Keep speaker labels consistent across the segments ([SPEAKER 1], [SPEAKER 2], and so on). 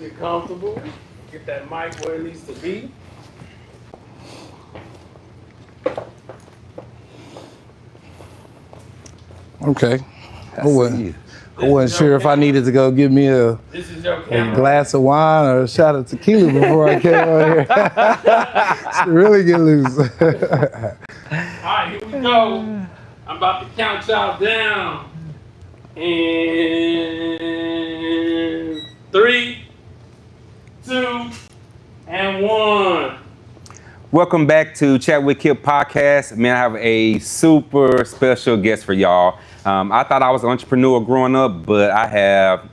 [SPEAKER 1] Get comfortable. Get that mic where it needs to be.
[SPEAKER 2] Okay. I wasn't sure if I needed to go get me a glass of wine or a shot of tequila before I came on here. To really get loose.
[SPEAKER 1] All right, here we go. I'm about to count y'all down. And 3, 2, and 1.
[SPEAKER 3] Welcome back to Chat with Kip podcast. Man, I have a super special guest for y'all. I thought I was an entrepreneur growing up, but I have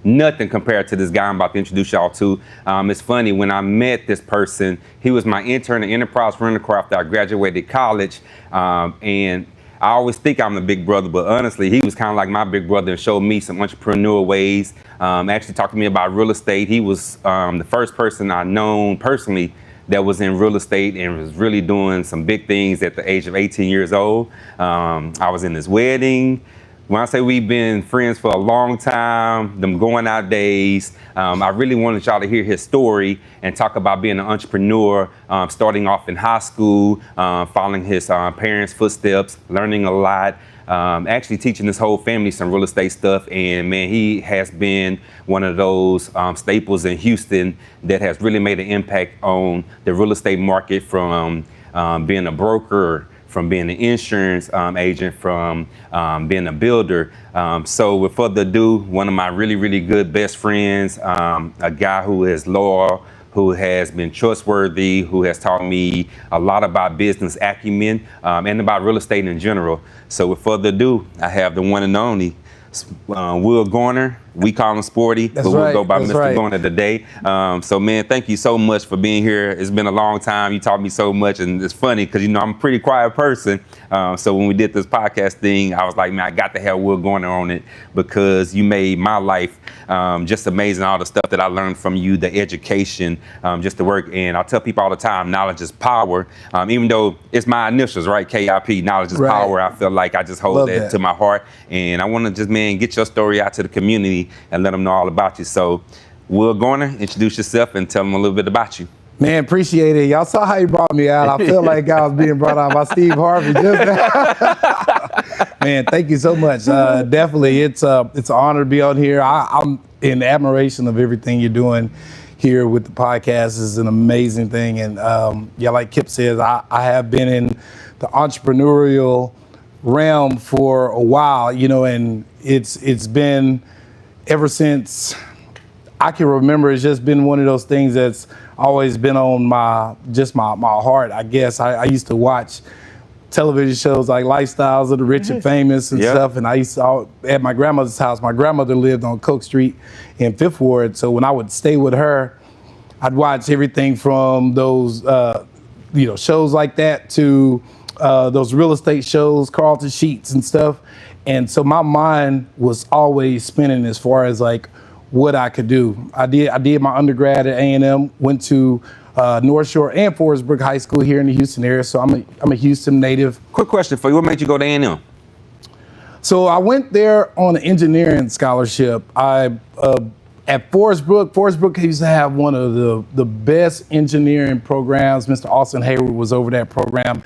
[SPEAKER 3] nothing compared to this guy I'm about to introduce y'all to. It's funny, when I met this person, he was my intern at Enterprise Rental after I graduated college. And I always think I'm the big brother, but honestly, he was kind of like my big brother and showed me some entrepreneurial ways. Actually talked to me about real estate. He was the first person I known personally that was in real estate and was really doing some big things at the age of 18 years old. I was in his wedding. When I say we've been friends for a long time, them going out days, I really wanted y'all to hear his story and talk about being an entrepreneur, starting off in high school, following his parents' footsteps, learning a lot, actually teaching his whole family some real estate stuff. And man, he has been one of those staples in Houston that has really made an impact on the real estate market, from being a broker, from being an insurance agent, from being a builder. So with further ado, one of my really, really good best friends, a guy who is loyal, who has been trustworthy, who has taught me a lot about business acumen and about real estate in general. So with further ado, I have the one and only Will Garner. We call him Sporty, but we'll go by Mr. Garner today. So man, thank you so much for being here. It's been a long time. You taught me so much, and it's funny because, you know, I'm a pretty quiet person. So when we did this podcast thing, I was like, man, I got to have Will Garner on it because you made my life just amazing. All the stuff that I learned from you, the education, just the work. And I tell people all the time, knowledge is power. Even though it's my initials, right? KIP, knowledge is power. I feel like I just hold that to my heart. And I want to just, man, get your story out to the community and let them know all about you. So, Will Garner, introduce yourself and tell them a little bit about you.
[SPEAKER 2] Man, appreciate it. Y'all saw how you brought me out. I feel like I was being brought out by Steve Harvey just now. Man, thank you so much. Definitely, it's an honor to be on here. I'm in admiration of everything you're doing here with the podcast. Is an amazing thing. And yeah, like Kip says, I have been in the entrepreneurial realm for a while, you know, and it's been ever since I can remember. It's just been one of those things that's always been on my heart, I guess. I used to watch television shows like Lifestyles of the Rich and Famous and stuff, and I used to, at my grandmother's house, my grandmother lived on Coke Street in Fifth Ward, so when I would stay with her, I'd watch everything from those you know, shows like that to those real estate shows, Carlton Sheets and stuff. And so my mind was always spinning as far as like what I could do. I did my undergrad at A&M, went to North Shore and Forest Brook High School here in the Houston area. So I'm a Houston native.
[SPEAKER 3] Quick question for you. What made you go to A&M?
[SPEAKER 2] So I went there on an engineering scholarship. At Forest Brook used to have one of the best engineering programs. Mr. Austin Hayward was over that program.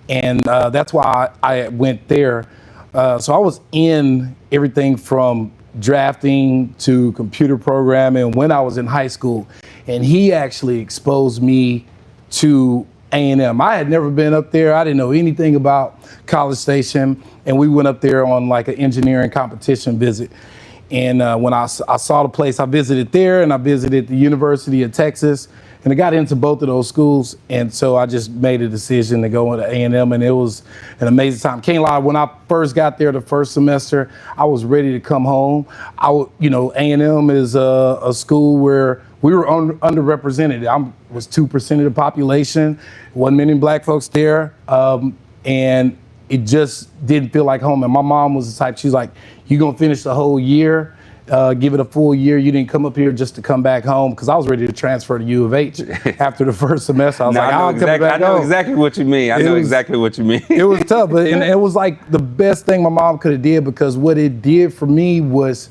[SPEAKER 2] And that's why I went there. So I was in everything from drafting to computer programming when I was in high school. And he actually exposed me to A&M. I had never been up there. I didn't know anything about College Station. And we went up there on like an engineering competition visit. And when I saw the place, I visited there and I visited the University of Texas. And I got into both of those schools, and so I just made a decision to go into A&M, and it was an amazing time. Can't lie, when I first got there the first semester, I was ready to come home. You know, A&M is a school where we were underrepresented. I was 2% of the population, wasn't many black folks there, and it just didn't feel like home. And my mom was the type, she's like, you gonna finish the whole year? Give it a full year. You didn't come up here just to come back home, because I was ready to transfer to U of H after the first semester. I was like, I know
[SPEAKER 3] exactly what you mean. I know exactly what you mean.
[SPEAKER 2] It was tough, but and it was like the best thing my mom could have did, because what it did for me was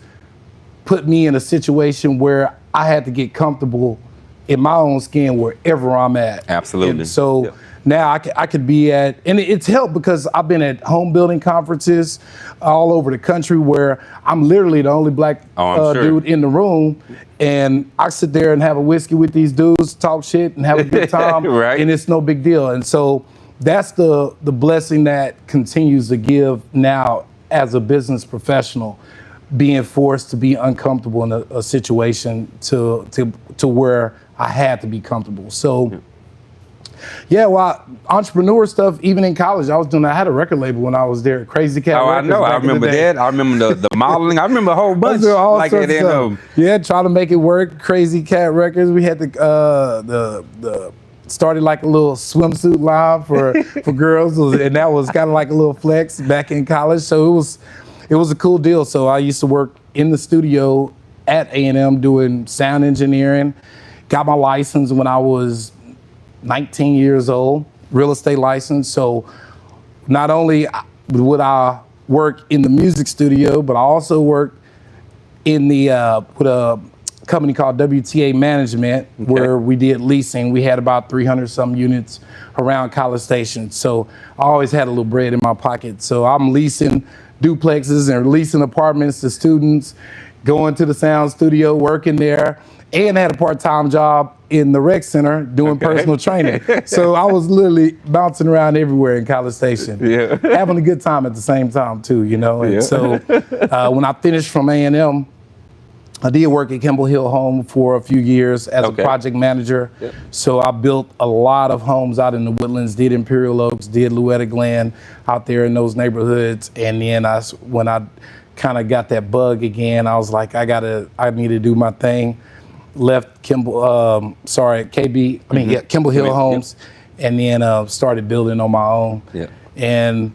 [SPEAKER 2] put me in a situation where I had to get comfortable in my own skin wherever I'm at.
[SPEAKER 3] Absolutely.
[SPEAKER 2] And so now I could be at, and it's helped because I've been at home building conferences all over the country where I'm literally the only black dude in the room. And I sit there and have a whiskey with these dudes, talk shit and have a good time.
[SPEAKER 3] Right.
[SPEAKER 2] And it's no big deal. And so that's the blessing that continues to give now as a business professional, being forced to be uncomfortable in a situation to where I had to be comfortable. So, yeah, well, entrepreneur stuff, even in college, I had a record label when I was there, Crazy Cat Records.
[SPEAKER 3] I know. I remember that. I remember the modeling. I remember a whole bunch.
[SPEAKER 2] Like that. Yeah, try to make it work. Crazy Cat Records. We had the started like a little swimsuit line for girls, and that was kind of like a little flex back in college. So it was a cool deal. So I used to work in the studio at A&M doing sound engineering. Got my license when I was 19 years old, real estate license. So not only would I work in the music studio, but I also worked in the with a company called WTA Management, where we did leasing. We had about 300 some units around College Station. So I always had a little bread in my pocket. So I'm leasing duplexes and leasing apartments to students, going to the sound studio, working there, and had a part-time job in the rec center doing personal training. So I was literally bouncing around everywhere in College Station, having a good time at the same time too, you know. And so when I finished from A&M, I did work at Kimball Hill Home for a few years as a project manager. So I built a lot of homes out in the Woodlands, did Imperial Oaks, did Louetta Glen out there in those neighborhoods. And then when I kind of got that bug again, I was like, I need to do my thing. Left Kimball Hill Homes, and then started building on my own. And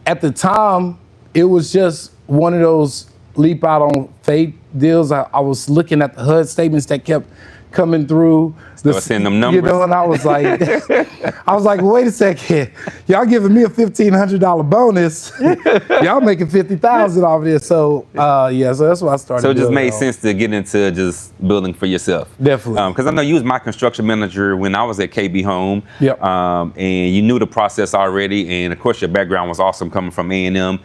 [SPEAKER 2] at the time, it was just one of those leap out on faith deals. I was looking at the HUD statements that kept coming through.
[SPEAKER 3] Seeing them numbers.
[SPEAKER 2] You know, and I was like, wait a second, y'all giving me a $1,500 bonus. Y'all making $50,000 off this. So so that's what I started.
[SPEAKER 3] So it just made sense to get into just building for yourself.
[SPEAKER 2] Definitely.
[SPEAKER 3] Because I know you was my construction manager when I was at KB Home. And you knew the process already, and of course your background was awesome coming from A&M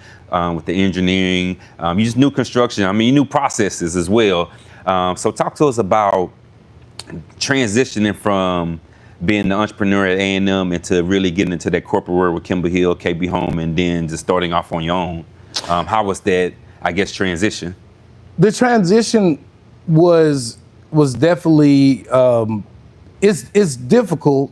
[SPEAKER 3] with the engineering. You just knew construction. I mean, you knew processes as well. So talk to us about transitioning from being the entrepreneur at A&M into really getting into that corporate world with Kimball Hill, KB Home, and then just starting off on your own. How was that, I guess, transition?
[SPEAKER 2] The transition was definitely, it's difficult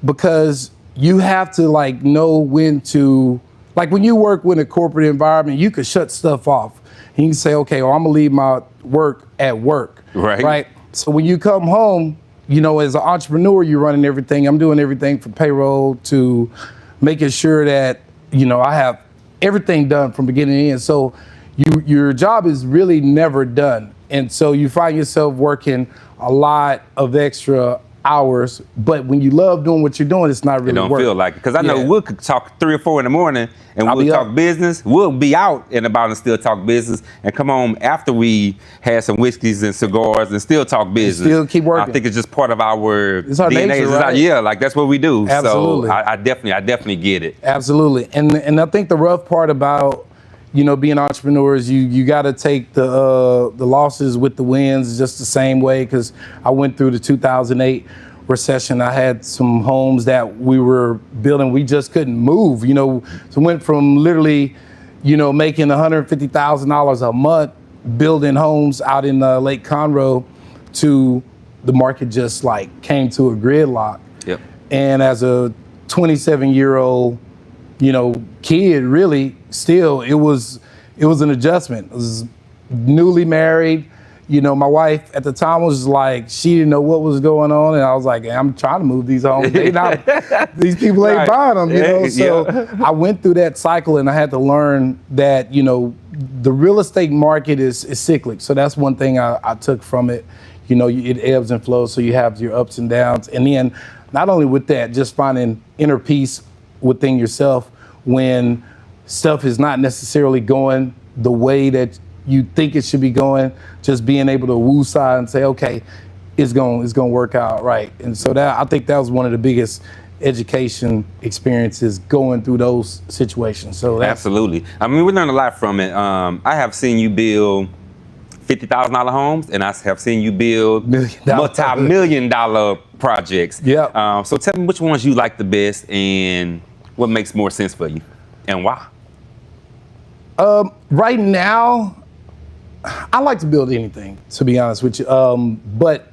[SPEAKER 2] because you have to like know when to, like when you work with a corporate environment, you could shut stuff off. And you can say, okay, well, I'm gonna leave my work at work, right? So when you come home, you know, as an entrepreneur, you're running everything. I'm doing everything from payroll to making sure that, you know, I have everything done from beginning to end. So your job is really never done. And so you find yourself working a lot of extra hours, but when you love doing what you're doing, it's not really work.
[SPEAKER 3] It don't feel like it. Because I know we'll talk 3 or 4 in the morning and we'll talk business. We'll be out and about and still talk business and come home after we had some whiskeys and cigars and still talk business.
[SPEAKER 2] Still keep working.
[SPEAKER 3] I think it's just part of our
[SPEAKER 2] it's our
[SPEAKER 3] DNA.
[SPEAKER 2] nature, right?
[SPEAKER 3] Yeah, like that's what we do.
[SPEAKER 2] Absolutely.
[SPEAKER 3] So I definitely get it.
[SPEAKER 2] Absolutely. And I think the rough part about, you know, being entrepreneurs, you got to take the losses with the wins just the same way. Because I went through the 2008 recession. I had some homes that we were building, we just couldn't move. You know, so went from literally, you know, making $150,000 a month building homes out in Lake Conroe to the market just like came to a gridlock. And as a 27-year-old, you know, kid, really, still, it was an adjustment. I was newly married. You know, my wife at the time was like, she didn't know what was going on, and I was like, I'm trying to move these homes. These people ain't buying them, you know. So I went through that cycle, and I had to learn that, you know, the real estate market is cyclic. So that's one thing I took from it. You know, it ebbs and flows, so you have your ups and downs. And then not only with that, just finding inner peace within yourself when stuff is not necessarily going the way that you think it should be going, just being able to woo-side and say, okay, it's going to work out right. And so I think that was one of the biggest education experiences, going through those situations. So
[SPEAKER 3] absolutely. I mean, we learned a lot from it. I have seen you build $50,000 homes, and I have seen you build multi-million-dollar projects.
[SPEAKER 2] Yeah.
[SPEAKER 3] So tell me which ones you like the best and what makes more sense for you and why.
[SPEAKER 2] Right now, I like to build anything, to be honest with you. But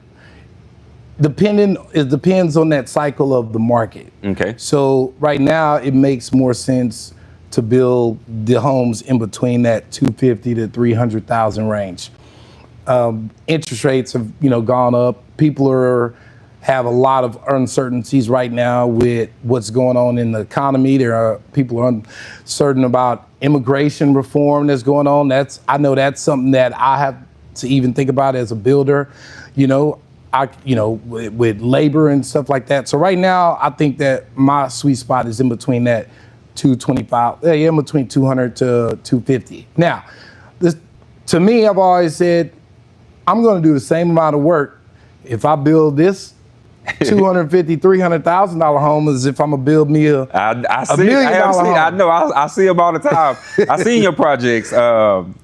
[SPEAKER 2] it depends on that cycle of the market.
[SPEAKER 3] Okay.
[SPEAKER 2] So right now, it makes more sense to build the homes in between that 250 to 300,000 range. Interest rates have, gone up. People have a lot of uncertainties right now with what's going on in the economy. People are uncertain about immigration reform that's going on. I know that's something that I have to even think about as a builder, with labor and stuff like that. So right now, I think that my sweet spot is in between that 225, in between 200 to 250. Now, to me, I've always said, I'm going to do the same amount of work if I build this $250,000, $300,000 home as if I'm gonna build me a $1 million home.
[SPEAKER 3] I know. I see them all the time. I've seen your projects,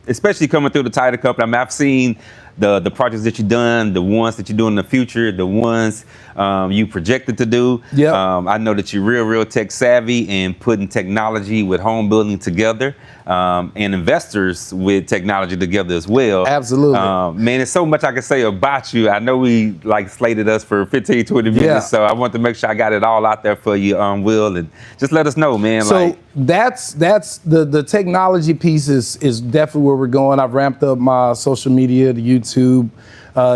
[SPEAKER 3] especially coming through the title company. I mean, I've seen the projects that you've done, the ones that you do in the future, the ones you projected to do.
[SPEAKER 2] Yep.
[SPEAKER 3] I know that you're real tech savvy and putting technology with home building together, and investors with technology together as well.
[SPEAKER 2] Absolutely.
[SPEAKER 3] Man, there's so much I can say about you. I know we slated us for 15, 20 minutes, so I want to make sure I got it all out there for you, Will, and just let us know, man.
[SPEAKER 2] So that's the technology piece is definitely where we're going. I've ramped up my social media, the YouTube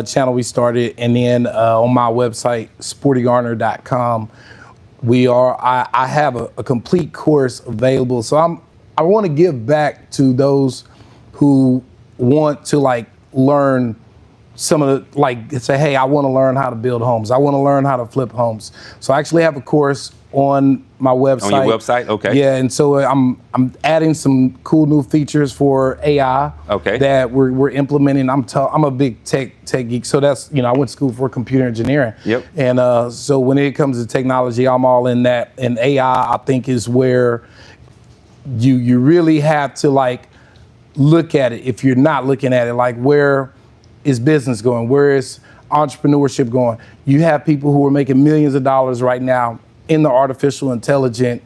[SPEAKER 2] channel we started, and then on my website, sportygarner.com, I have a complete course available. So I want to give back to those who want to learn some of the, say, hey, I want to learn how to build homes. I want to learn how to flip homes. So I actually have a course on my website.
[SPEAKER 3] On your website, okay.
[SPEAKER 2] Yeah, and so I'm adding some cool new features for AI.
[SPEAKER 3] Okay.
[SPEAKER 2] That we're implementing. I'm a big tech geek, so that's I went to school for computer engineering.
[SPEAKER 3] Yep.
[SPEAKER 2] And so when it comes to technology, I'm all in that. And AI, I think, is where you really have to look at it. If you're not looking at it, where is business going? Where is entrepreneurship going? You have people who are making millions of dollars right now in the artificial intelligence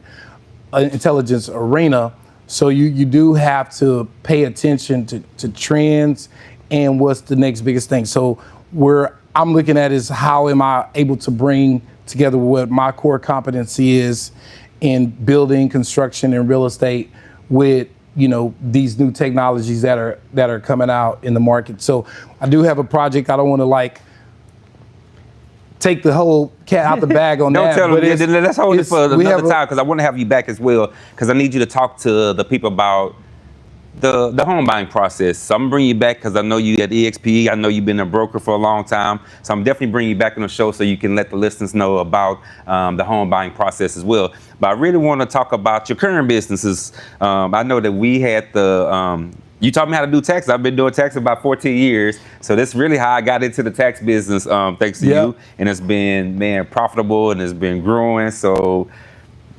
[SPEAKER 2] arena. So you do have to pay attention to trends and what's the next biggest thing. So where I'm looking at is how am I able to bring together what my core competency is in building, construction, and real estate with these new technologies that are coming out in the market. So I do have a project. I don't want to take the whole cat out the bag on that.
[SPEAKER 3] Don't tell them. Let's hold it for another time, because I want to have you back as well, because I need you to talk to the people about the home buying process. So I'm gonna bring you back because I know you at EXPE. I know you've been a broker for a long time. So I'm definitely bringing you back on the show so you can let the listeners know about the home buying process as well. But I really want to talk about your current businesses. I know that we had you taught me how to do taxes. I've been doing taxes about 14 years. So that's really how I got into the tax business, thanks to you. And it's been, profitable, and it's been growing. So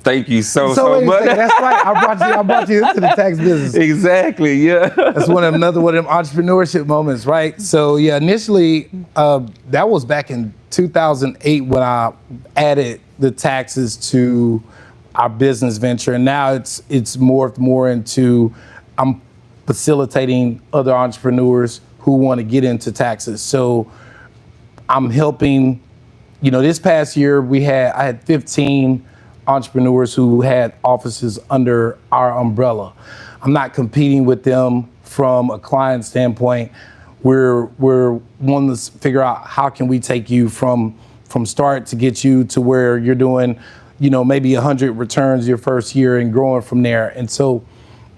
[SPEAKER 3] thank you so much.
[SPEAKER 2] That's right. I brought you into the tax business.
[SPEAKER 3] Exactly. Yeah.
[SPEAKER 2] That's another one of them entrepreneurship moments, right? So yeah, initially that was back in 2008 when I added the taxes to our business venture, and now it's morphed more into I'm facilitating other entrepreneurs who want to get into taxes. So I'm helping. This past year I had 15 entrepreneurs who had offices under our umbrella. I'm not competing with them from a client standpoint. We're wanting to figure out how can we take you from start to get you to where you're doing, maybe 100 returns your first year and growing from there. And so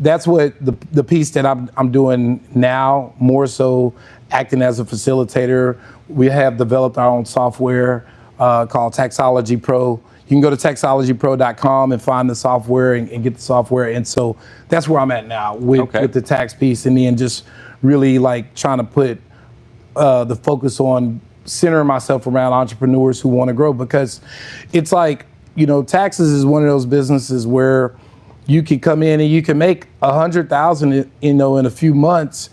[SPEAKER 2] that's what the piece that I'm doing now, more so acting as a facilitator. We have developed our own software called Taxology Pro. you can go to taxologypro.com and find the software and get the software. And so that's where I'm at now with the tax piece, and then just really like trying to put the focus on centering myself around entrepreneurs who want to grow, because it's like, you know, taxes is one of those businesses where you can come in and you can make $100,000, you know, in a few months,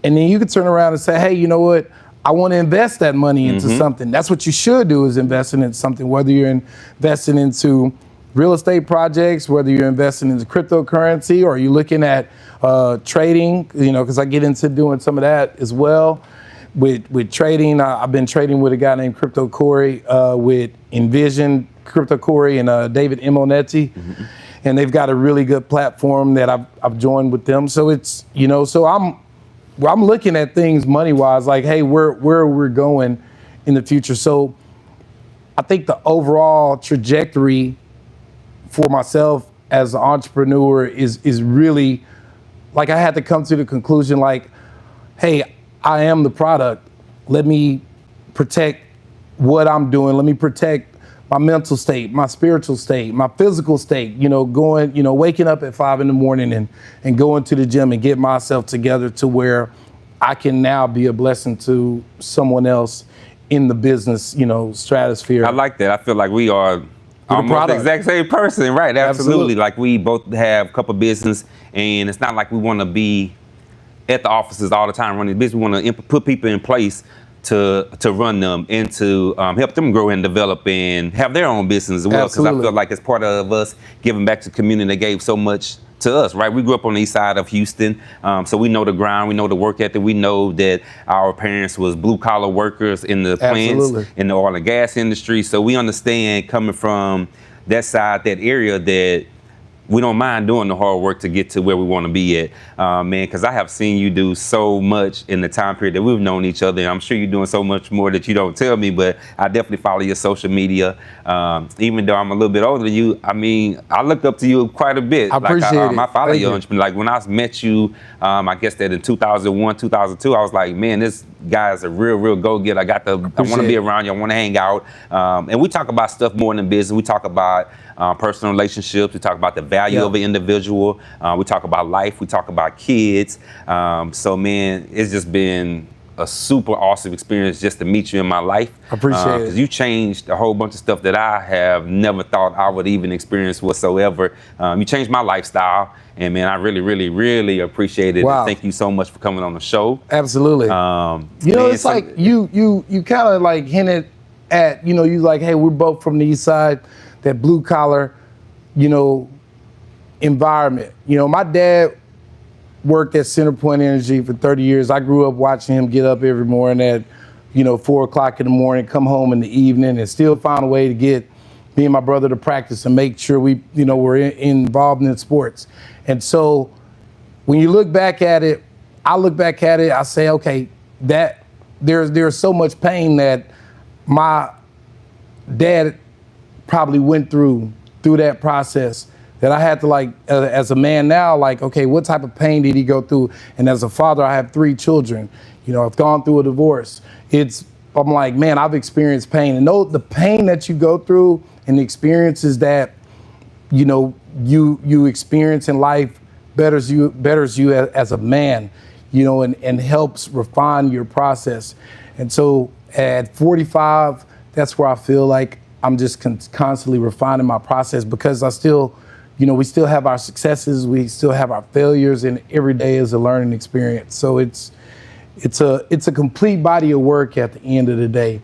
[SPEAKER 2] and then you can turn around and say, hey, you know what? I want to invest that money into something. That's what you should do, is investing in something, whether you're investing into real estate projects, whether you're investing into cryptocurrency, or you're looking at trading, you know, because I get into doing some of that as well. With trading, I've been trading with a guy named Crypto Corey, with Envision, Crypto Corey and David Imonetti. And they've got a really good platform that I've joined with them. So it's, you know, so I'm looking at things money-wise, like, hey, where we're going in the future. So I think the overall trajectory for myself as an entrepreneur is really, like, I had to come to the conclusion, like, hey, I am the product. Let me protect what I'm doing. Let me protect my mental state, my spiritual state, my physical state, you know, going, you know, waking up at 5 a.m. and going to the gym and get myself together to where I can now be a blessing to someone else in the business, you know, stratosphere.
[SPEAKER 3] I like that. I feel like we are almost the exact same person, right? Absolutely. Like, we both have a couple business, and it's not like we want to be at the offices all the time running business. We want to put people in place to run them and to help them grow and develop and have their own business as well. Because I feel like it's part of us giving back to the community that gave so much to us, right? We grew up on the east side of Houston, so we know the grind, we know the work ethic, we know that our parents was blue collar workers in the plants, in the oil and gas industry. So we understand, coming from that side, that area, that we don't mind doing the hard work to get to where we want to be at, man, because I have seen you do so much in the time period that we've known each other. And I'm sure you're doing so much more that you don't tell me, but I definitely follow your social media. Even though I'm a little bit older than you, I mean, I look up to you quite a bit.
[SPEAKER 2] I appreciate it.
[SPEAKER 3] I follow you. Like, when I met you, I guess that in 2001, 2002, I was like, man, this guy is a real go-getter. I want to be around you. I want to hang out. And we talk about stuff more than business. We talk about personal relationships. We talk about the value of an individual. We talk about life. We talk about kids. So, man, it's just been a super awesome experience just to meet you in my life.
[SPEAKER 2] I appreciate it.
[SPEAKER 3] Because you changed a whole bunch of stuff that I have never thought I would even experience whatsoever. You changed my lifestyle. And, man, I really appreciate it.
[SPEAKER 2] Wow.
[SPEAKER 3] And thank you so much for coming on the show.
[SPEAKER 2] Absolutely. You know, it's like you kind of like hinted at, you know, you like, hey, we're both from the east side, that blue collar, you know, environment. You know, my dad worked at CenterPoint Energy for 30 years. I grew up watching him get up every morning at, you know, 4 o'clock in the morning, come home in the evening, and still find a way to get me and my brother to practice and make sure we, you know, we're involved in sports. And so when you look back at it, I say, okay, that there's so much pain that my dad probably went through that process, that I had to, like, as a man now, like, okay, what type of pain did he go through? And as a father, I have 3 children. You know, I've gone through a divorce. I'm like, man, I've experienced pain. And the pain that you go through and the experiences that, you know, you experience in life betters you as a man, you know, and helps refine your process. And so at 45, that's where I feel like I'm just constantly refining my process, because I still, you know, we still have our successes, we still have our failures, and every day is a learning experience. So it's a complete body of work at the end of the day.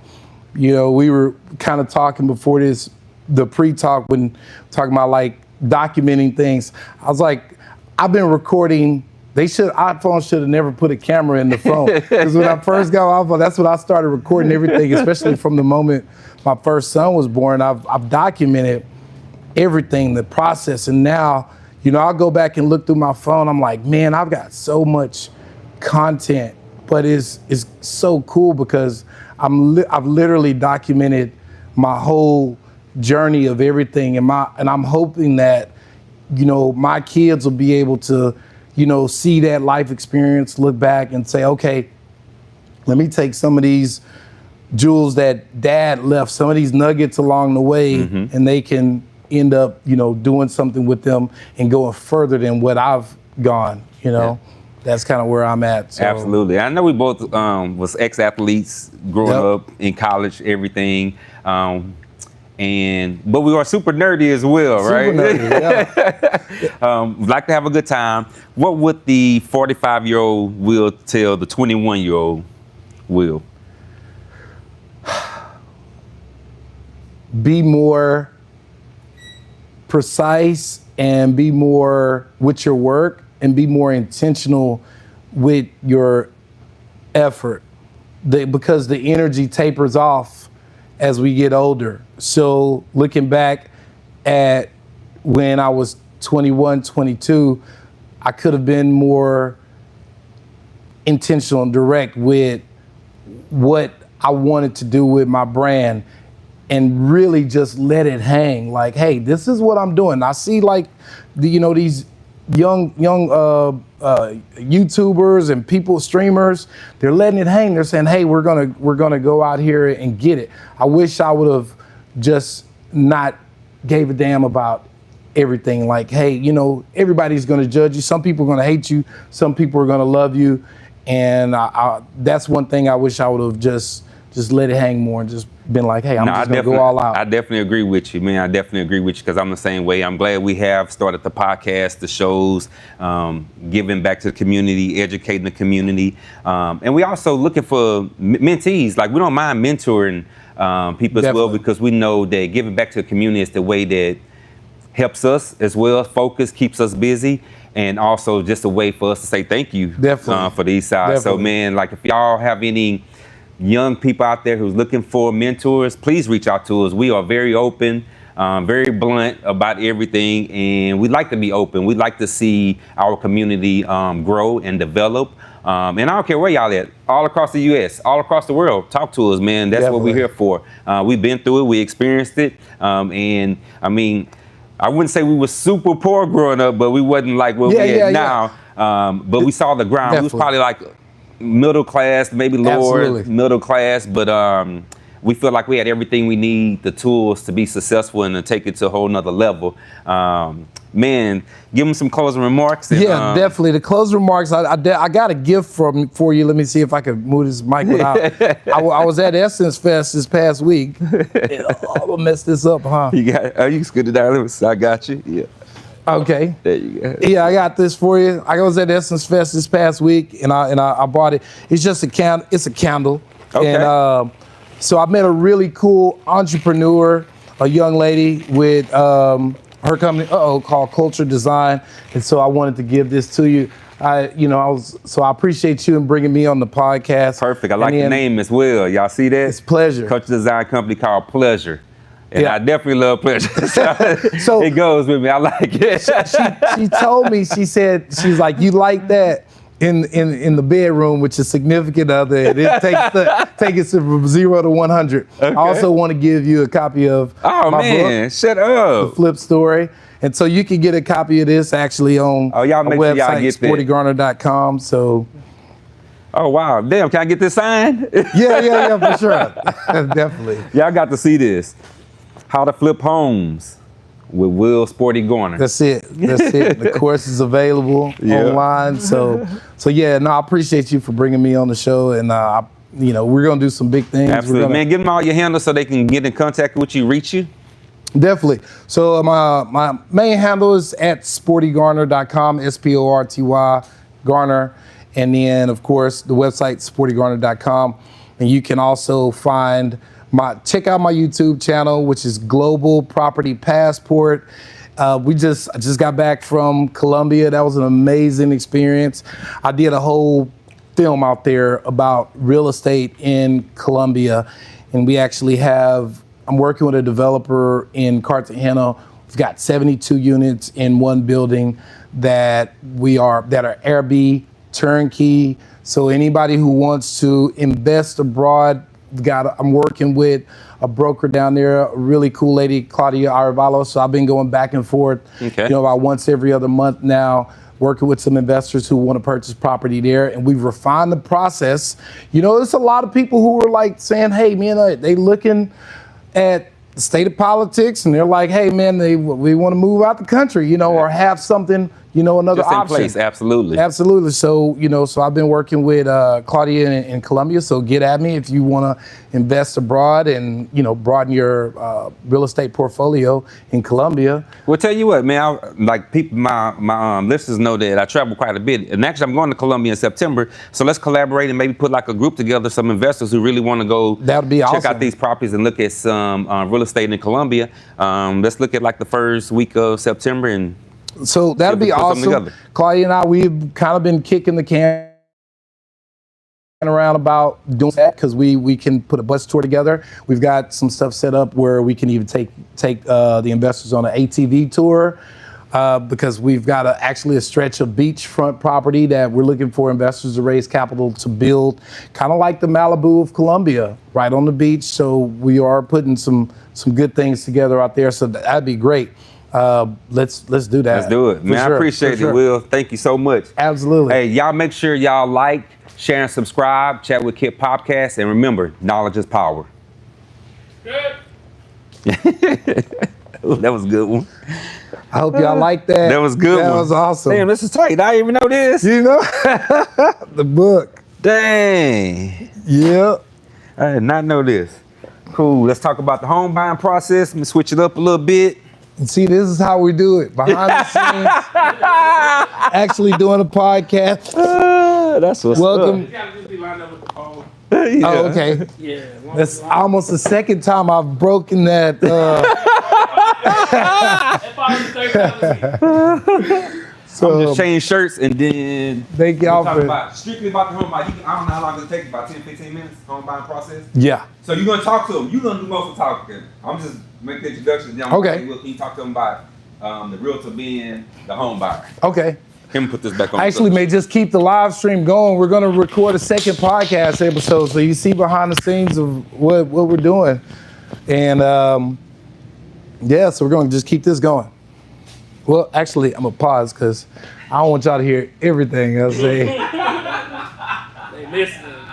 [SPEAKER 2] You know, we were kind of talking before this, the pre-talk, when talking about like documenting things. I was like, I've been recording. iPhone should have never put a camera in the phone. Because when I first got off, that's when I started recording everything, especially from the moment my first son was born. I've documented everything, the process. And now, you know, I'll go back and look through my phone. I'm like, man, I've got so much content, but it's so cool because I've literally documented my whole journey of everything. And I'm hoping that, you know, my kids will be able to, you know, see that life experience, look back and say, okay, let me take some of these jewels that dad left, some of these nuggets along the way, and they can end up, you know, doing something with them and going further than what I've gone, you know. That's kind of where I'm at. So.
[SPEAKER 3] Absolutely. I know we both was ex-athletes growing up in college, everything. But we are super nerdy as well, right?
[SPEAKER 2] Super nerdy, yeah.
[SPEAKER 3] Like to have a good time. What would the 45-year-old Will tell the 21-year-old Will?
[SPEAKER 2] Be more precise and be more with your work and be more intentional with your effort because the energy tapers off as we get older. So looking back at when I was 21, 22, I could have been more intentional and direct with what I wanted to do with my brand and really just let it hang. Like, hey, this is what I'm doing. I see like, these young YouTubers and people, streamers, they're letting it hang. They're saying, hey, we're gonna go out here and get it. I wish I would have just not gave a damn about everything. Like, hey, everybody's gonna judge you. Some people are gonna hate you. Some people are gonna love you. And that's one thing I wish I would have just let it hang more and just been like, hey, I'm just gonna go all out.
[SPEAKER 3] I definitely agree with you, man. I definitely agree with you because I'm the same way. I'm glad we have started the podcast, the shows, giving back to the community, educating the community. And we also looking for mentees. Like, we don't mind mentoring people as well because we know that giving back to the community is the way that helps us as well, focus, keeps us busy. And also just a way for us to say thank you for these sides. So, man, like if y'all have any young people out there who's looking for mentors, please reach out to us. We are very open, very blunt about everything, and we'd like to be open. We'd like to see our community grow and develop. And I don't care where y'all at, all across the U.S., all across the world, talk to us, man. That's what we're here for. We've been through it, we experienced it, and I mean, I wouldn't say we were super poor growing up, but we wasn't like what we at now. But we saw the ground. We was probably like middle class, maybe lower middle class, but we feel like we had everything we need, the tools to be successful and to take it to a whole nother level. Man, give them some closing remarks. And,
[SPEAKER 2] definitely. The closing remarks, I got a gift for you. Let me see if I can move this mic without. I was at Essence Fest this past week. I'm gonna mess this up, huh?
[SPEAKER 3] You good today? I got you. Yeah.
[SPEAKER 2] Okay.
[SPEAKER 3] There you go.
[SPEAKER 2] Yeah, I got this for you. I was at Essence Fest this past week, and I bought it. It's just a candle. It's a candle.
[SPEAKER 3] Okay.
[SPEAKER 2] And so I met a really cool entrepreneur, a young lady with her company, called Culture Design, and so I wanted to give this to you. I appreciate you and bringing me on the podcast.
[SPEAKER 3] Perfect. I like the name as well. Y'all see that?
[SPEAKER 2] It's Pleasure.
[SPEAKER 3] Culture Design company called Pleasure. And I definitely love pleasure.
[SPEAKER 2] So
[SPEAKER 3] it goes with me. I like it.
[SPEAKER 2] She told me, she's like, you like that in the bedroom with your significant other. And it take it from 0 to 100. Okay. I also want to give you a copy of my book,
[SPEAKER 3] shut up.
[SPEAKER 2] The Flip Story. And so you can get a copy of this actually on our website, sportygarner.com. So.
[SPEAKER 3] Oh, wow. Damn, can I get this signed?
[SPEAKER 2] Yeah, for sure. Definitely.
[SPEAKER 3] Y'all got to see this. How to Flip Homes with Will Sporty Garner.
[SPEAKER 2] That's it. The course is available online. So yeah, I appreciate you for bringing me on the show, and we're gonna do some big things.
[SPEAKER 3] Absolutely, man. Give them all your handles so they can get in contact with you, reach you.
[SPEAKER 2] Definitely. So my main handle is at sportygarner.com, SPORTY Garner, and then of course the website sportygarner.com, and you can also find. Check out my YouTube channel, which is Global Property Passport. I just got back from Colombia. That was an amazing experience. I did a whole film out there about real estate in Colombia, and we actually I'm working with a developer in Cartagena. We've got 72 units in one building that are Airbnb turnkey. So anybody who wants to invest abroad. I'm working with a broker down there, a really cool lady, Claudia Arevalo. So I've been going back and forth, about once every other month now, working with some investors who want to purchase property there, and we've refined the process. You know, there's a lot of people who are like saying, hey, man, they looking at the state of politics, and they're like, hey, man, we want to move out the country, you know, or have something, you know, another
[SPEAKER 3] Just in
[SPEAKER 2] option.
[SPEAKER 3] place, absolutely.
[SPEAKER 2] Absolutely. So, you know, so I've been working with Claudia in Colombia. So get at me if you want to invest abroad and, you know, broaden your real estate portfolio in Colombia.
[SPEAKER 3] Well, tell you what, man, like people, my listeners know that I travel quite a bit. And actually, I'm going to Colombia in September. So let's collaborate and maybe put like a group together, some investors who really want to go
[SPEAKER 2] That would be
[SPEAKER 3] check
[SPEAKER 2] awesome.
[SPEAKER 3] out these properties and look at some real estate in Colombia. Let's look at like the first week of September and
[SPEAKER 2] So that'd be
[SPEAKER 3] put something
[SPEAKER 2] awesome.
[SPEAKER 3] together.
[SPEAKER 2] Claudia and I, we've kind of been kicking the can around about doing that because we can put a bus tour together. We've got some stuff set up where we can even take the investors on an ATV tour because we've got actually a stretch of beachfront property that we're looking for investors to raise capital to build, kind of like the Malibu of Colombia, right on the beach. So we are putting some good things together out there. So that'd be great. Let's do that.
[SPEAKER 3] let's do it.
[SPEAKER 2] For
[SPEAKER 3] Man,
[SPEAKER 2] sure,
[SPEAKER 3] I appreciate
[SPEAKER 2] for
[SPEAKER 3] it,
[SPEAKER 2] sure.
[SPEAKER 3] Will. Thank you so much.
[SPEAKER 2] Absolutely.
[SPEAKER 3] Hey, y'all make sure y'all like, share, and subscribe. Chat with Kip Podcast. And remember, knowledge is power.
[SPEAKER 1] Good.
[SPEAKER 3] Ooh, that was a good one.
[SPEAKER 2] I hope y'all like that.
[SPEAKER 3] That was a good
[SPEAKER 2] That
[SPEAKER 3] one.
[SPEAKER 2] was awesome.
[SPEAKER 3] Damn, this is tight. I didn't even know this.
[SPEAKER 2] You know, the book.
[SPEAKER 3] Dang.
[SPEAKER 2] Yeah.
[SPEAKER 3] I did not know this. Cool. Let's talk about the home buying process. Let me switch it up a little bit.
[SPEAKER 2] And see, this is how we do it behind the scenes. Actually doing a podcast.
[SPEAKER 3] That's what's
[SPEAKER 2] Welcome.
[SPEAKER 1] You gotta just be lined up with the phone.
[SPEAKER 3] up. Yeah.
[SPEAKER 2] Oh, okay.
[SPEAKER 1] Yeah.
[SPEAKER 2] That's almost the second time I've broken that.
[SPEAKER 3] I'm just changing shirts and then
[SPEAKER 2] Thank
[SPEAKER 3] we'll
[SPEAKER 2] y'all
[SPEAKER 3] talk
[SPEAKER 2] for.
[SPEAKER 3] about strictly about the home buying. I don't know how long it'll take, about 10, 15 minutes, home buying process.
[SPEAKER 2] Yeah.
[SPEAKER 3] So you're gonna talk to them. You're gonna do most of the talking. I'm just make the introduction. Then I'm
[SPEAKER 2] Okay.
[SPEAKER 3] gonna say, well, can you talk to them about the realtor being the home buyer?
[SPEAKER 2] Okay.
[SPEAKER 3] Can we put this back on?
[SPEAKER 2] I actually may just keep the live stream going. We're going to record a second podcast episode so you see behind the scenes of what we're doing. And yeah, so we're going to just keep this going. Well, actually, I'm going to pause because I don't want y'all to hear everything I say.
[SPEAKER 1] They listening.